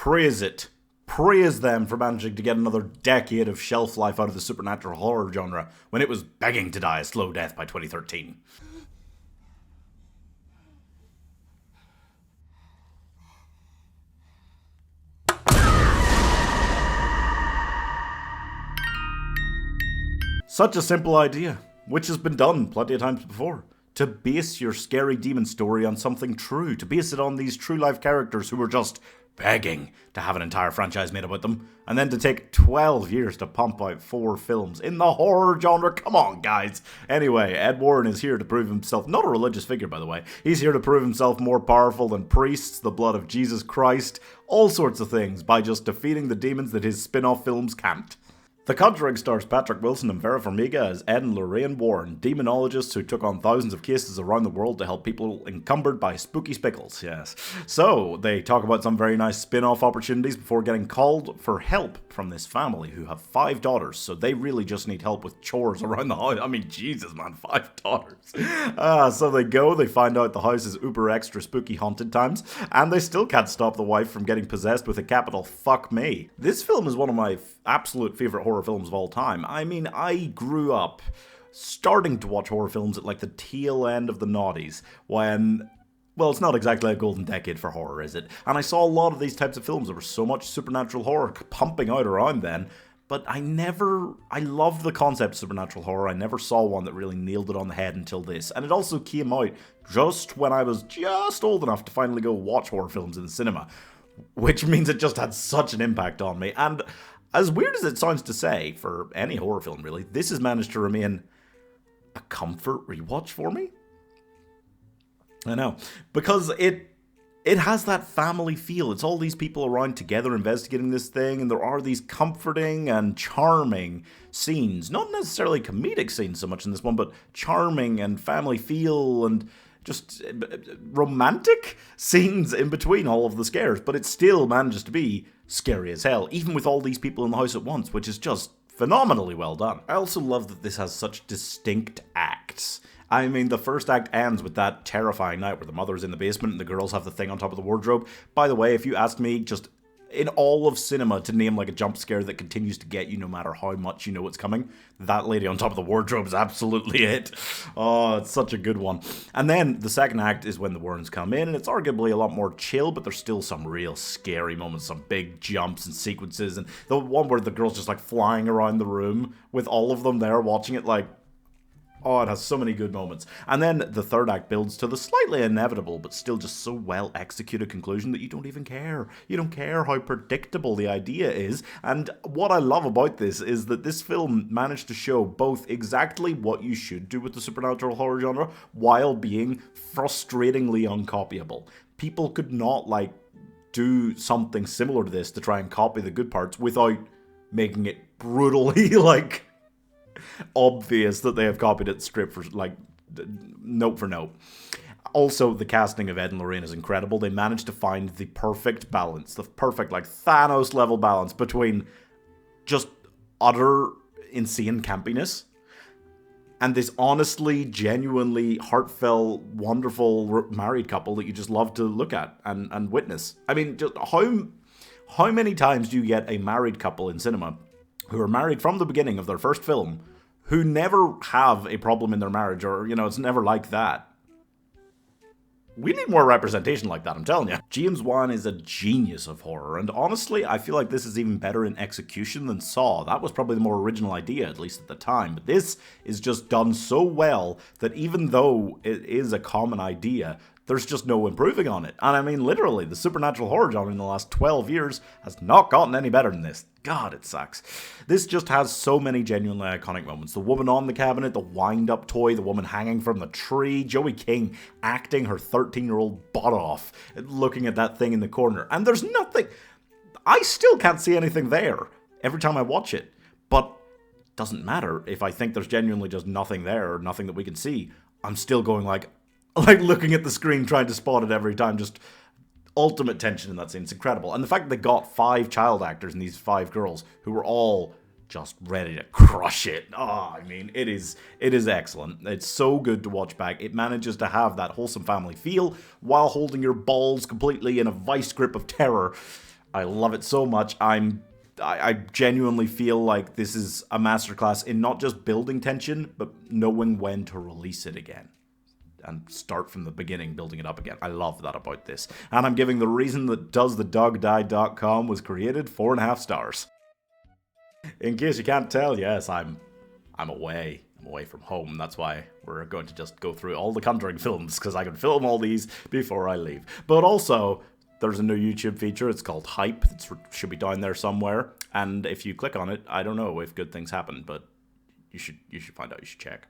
praise it. Praise them for managing to get another decade of shelf life out of the supernatural horror genre when it was begging to die a slow death by 2013. Such a simple idea, which has been done plenty of times before. To base your scary demon story on something true, to base it on these true life characters who were just begging to have an entire franchise made about them, and then to take 12 years to pump out 4 films in the horror genre. Come on, guys. Anyway, Ed Warren is here to prove himself, not a religious figure, by the way. He's here to prove himself more powerful than priests, the blood of Jesus Christ, all sorts of things, by just defeating the demons that his spin-off films can't. The Conjuring stars Patrickwilson and Vera Farmiga as Ed and Lorraine Warren, demonologists who took on thousands of cases around the world to help people encumbered by spooky spickles, yes. So, they talk about some very nice spin-off opportunities before getting called for help from this family who have 5 daughters, so they really just need help with chores around the house. I mean, Jesus man, 5 daughters. So they go, they find out the house is uber extra spooky haunted times, and they still can't stop the wife from getting possessed with a capital fuck me. This film is one of my absolute favourite horror films of all time. I mean, I grew up starting to watch horror films at like the tail end of the noughties when, well, it's not exactly a golden decade for horror, is it? And I saw a lot of these types of films. There was so much supernatural horror pumping out around then, but I loved the concept of supernatural horror. I never saw one that really nailed it on the head until this. And it also came out just when I was just old enough to finally go watch horror films in the cinema, which means it just had such an impact on me. And as weird as it sounds to say, for any horror film really, this has managed to remain a comfort rewatch for me. I know, because it has that family feel. It's all these people around together investigating this thing, and there are these comforting and charming scenes. Not necessarily comedic scenes so much in this one, but charming and family feel and just romantic scenes in between all of the scares, but it still manages to be scary as hell, even with all these people in the house at once, which is just phenomenally well done. I also love that this has such distinct acts. I mean, the first act ends with that terrifying night where the mother's in the basement and the girls have the thing on top of the wardrobe. By the way, if you ask me, just in all of cinema to name like a jump scare that continues to get you no matter how much you know it's coming, that lady on top of the wardrobe is absolutely it. Oh, it's such a good one. And then the second act is when the Warrens come in, and it's arguably a lot more chill, but there's still some real scary moments, some big jumps and sequences, and the one where the girl's just like flying around the room with all of them there watching it, like, oh, it has so many good moments. And then the third act builds to the slightly inevitable, but still just so well executed conclusion that you don't even care. You don't care how predictable the idea is. And what I love about this is that this film managed to show both exactly what you should do with the supernatural horror genre while being frustratingly uncopyable. People could not, like, do something similar to this to try and copy the good parts without making it brutally, like, obvious that they have copied it script for, like, note for note. Also, the casting of Ed and Lorraine is incredible. They managed to find the perfect balance, the perfect, like, Thanos level balance between just utter insane campiness and this honestly, genuinely heartfelt, wonderful married couple that you just love to look at and witness. I mean, just how many times do you get a married couple in cinema who are married from the beginning of their first film, who never have a problem in their marriage, or, you know, it's never like that? We need more representation like that, I'm telling you. James Wan is a genius of horror, and honestly, I feel like this is even better in execution than Saw. That was probably the more original idea, at least at the time, but this is just done so well that even though it is a common idea, there's just no improving on it. And I mean, literally, the supernatural horror genre in the last 12 years has not gotten any better than this. God, it sucks. This just has so many genuinely iconic moments. The woman on the cabinet, the wind-up toy, the woman hanging from the tree, Joey King acting her 13-year-old butt off, looking at that thing in the corner. And there's nothing... I still can't see anything there every time I watch it. But it doesn't matter if I think there's genuinely just nothing there, or nothing that we can see. I'm still going like looking at the screen trying to spot it every time. Just ultimate tension in that scene. It's incredible. And the fact that they got 5 child actors and these 5 girls who were all just ready to crush it. Oh, I mean, it is excellent. It's so good to watch back. It manages to have that wholesome family feel while holding your balls completely in a vice grip of terror. I love it so much. I genuinely feel like this is a masterclass in not just building tension, but knowing when to release it again. And start from the beginning, building it up again. I love that about this. And I'm giving the reason that doesthedogdie.com was created 4.5 stars. In case you can't tell, yes, I'm away. I'm away from home. That's why we're going to just go through all the Conjuring films, because I can film all these before I leave. But also, there's a new YouTube feature. It's called Hype. It should be down there somewhere. And if you click on it, I don't know if good things happen, but you should find out. You should check.